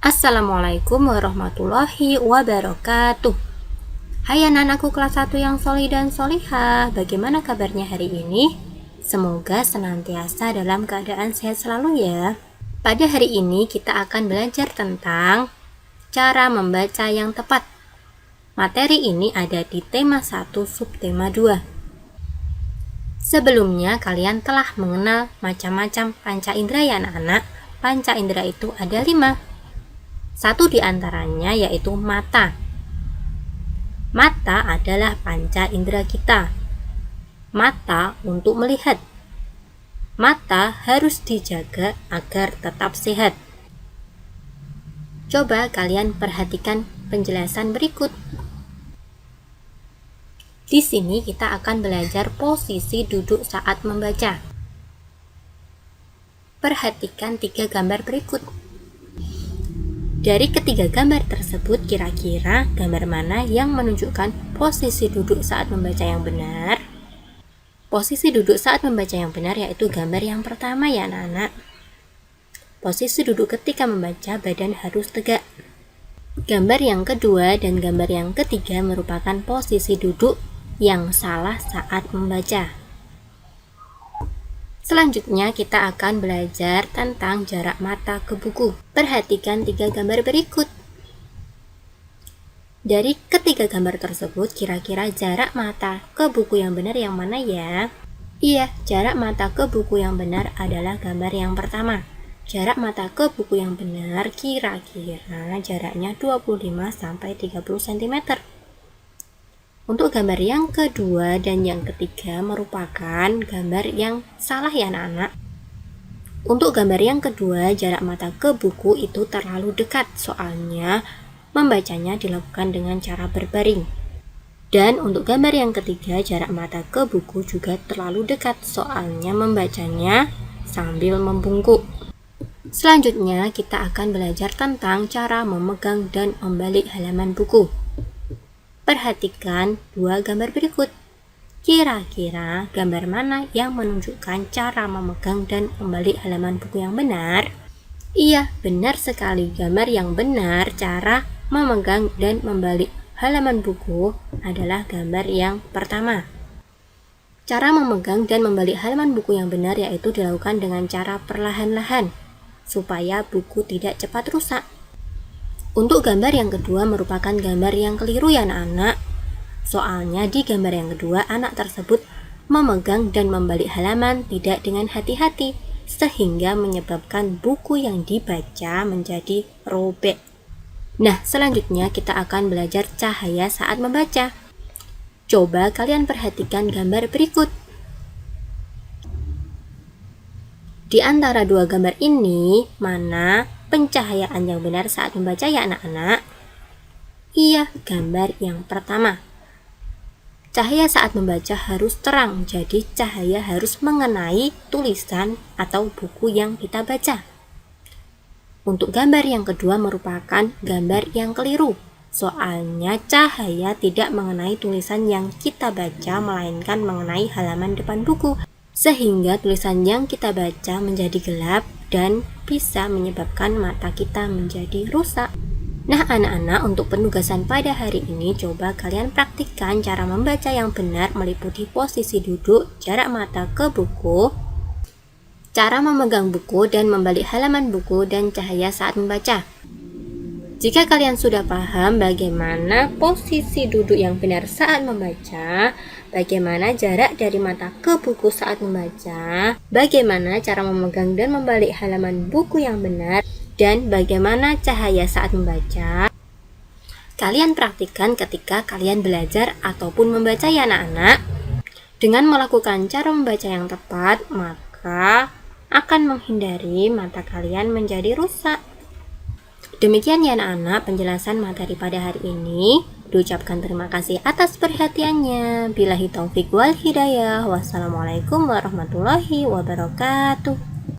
Assalamualaikum warahmatullahi wabarakatuh. Hai anak-anakku kelas 1 yang solih dan solihah, bagaimana kabarnya hari ini? Semoga senantiasa dalam keadaan sehat selalu ya. Pada hari ini kita akan belajar tentang cara membaca yang tepat. Materi ini ada di tema 1 subtema 2. Sebelumnya kalian telah mengenal macam-macam panca indera ya anak-anak. Panca indera itu ada 5. Satu di antaranya yaitu mata. Mata adalah panca indera kita. Mata untuk melihat. Mata harus dijaga agar tetap sehat. Coba kalian perhatikan penjelasan berikut. Di sini kita akan belajar posisi duduk saat membaca. Perhatikan 3 gambar berikut. Dari ketiga gambar tersebut, kira-kira gambar mana yang menunjukkan posisi duduk saat membaca yang benar? Posisi duduk saat membaca yang benar yaitu gambar yang pertama ya anak-anak. Posisi duduk ketika membaca, badan harus tegak. Gambar yang kedua dan gambar yang ketiga merupakan posisi duduk yang salah saat membaca. Selanjutnya kita akan belajar tentang jarak mata ke buku. Perhatikan 3 gambar berikut. Dari ketiga gambar tersebut, kira-kira jarak mata ke buku yang benar yang mana ya? Iya, jarak mata ke buku yang benar adalah gambar yang pertama. Jarak mata ke buku yang benar kira-kira jaraknya 25-30 cm. Untuk gambar yang kedua dan yang ketiga merupakan gambar yang salah ya anak-anak. Untuk gambar yang kedua, jarak mata ke buku itu terlalu dekat, soalnya membacanya dilakukan dengan cara berbaring. Dan untuk gambar yang ketiga, jarak mata ke buku juga terlalu dekat, soalnya membacanya sambil membungkuk. Selanjutnya kita akan belajar tentang cara memegang dan membalik halaman buku. Perhatikan 2 gambar berikut. Kira-kira gambar mana yang menunjukkan cara memegang dan membalik halaman buku yang benar? Iya, benar sekali. Gambar yang benar cara memegang dan membalik halaman buku adalah gambar yang pertama. Cara memegang dan membalik halaman buku yang benar yaitu dilakukan dengan cara perlahan-lahan, supaya buku tidak cepat rusak. Untuk gambar yang kedua merupakan gambar yang keliru ya anak-anak. Soalnya di gambar yang kedua anak tersebut memegang dan membalik halaman tidak dengan hati-hati, sehingga menyebabkan buku yang dibaca menjadi robek. Nah, selanjutnya kita akan belajar cahaya saat membaca. Coba kalian perhatikan gambar berikut. Di antara 2 gambar ini, mana pencahayaan yang benar saat membaca ya anak-anak? Iya, gambar yang pertama. Cahaya saat membaca harus terang, jadi cahaya harus mengenai tulisan atau buku yang kita baca. Untuk gambar yang kedua merupakan gambar yang keliru, soalnya cahaya tidak mengenai tulisan yang kita baca, melainkan mengenai halaman depan buku, sehingga tulisan yang kita baca menjadi gelap dan bisa menyebabkan mata kita menjadi rusak. Nah anak-anak, untuk penugasan pada hari ini coba kalian praktikkan cara membaca yang benar meliputi posisi duduk, jarak mata ke buku, cara memegang buku dan membalik halaman buku, dan cahaya saat membaca. Jika kalian sudah paham bagaimana posisi duduk yang benar saat membaca, bagaimana jarak dari mata ke buku saat membaca, bagaimana cara memegang dan membalik halaman buku yang benar, dan bagaimana cahaya saat membaca, kalian praktikkan ketika kalian belajar ataupun membaca ya anak-anak. Dengan melakukan cara membaca yang tepat, maka akan menghindari mata kalian menjadi rusak. Demikian ya anak-anak penjelasan materi pada hari ini. Diucapkan terima kasih atas perhatiannya. Billahi taufik wal hidayah. Wassalamualaikum warahmatullahi wabarakatuh.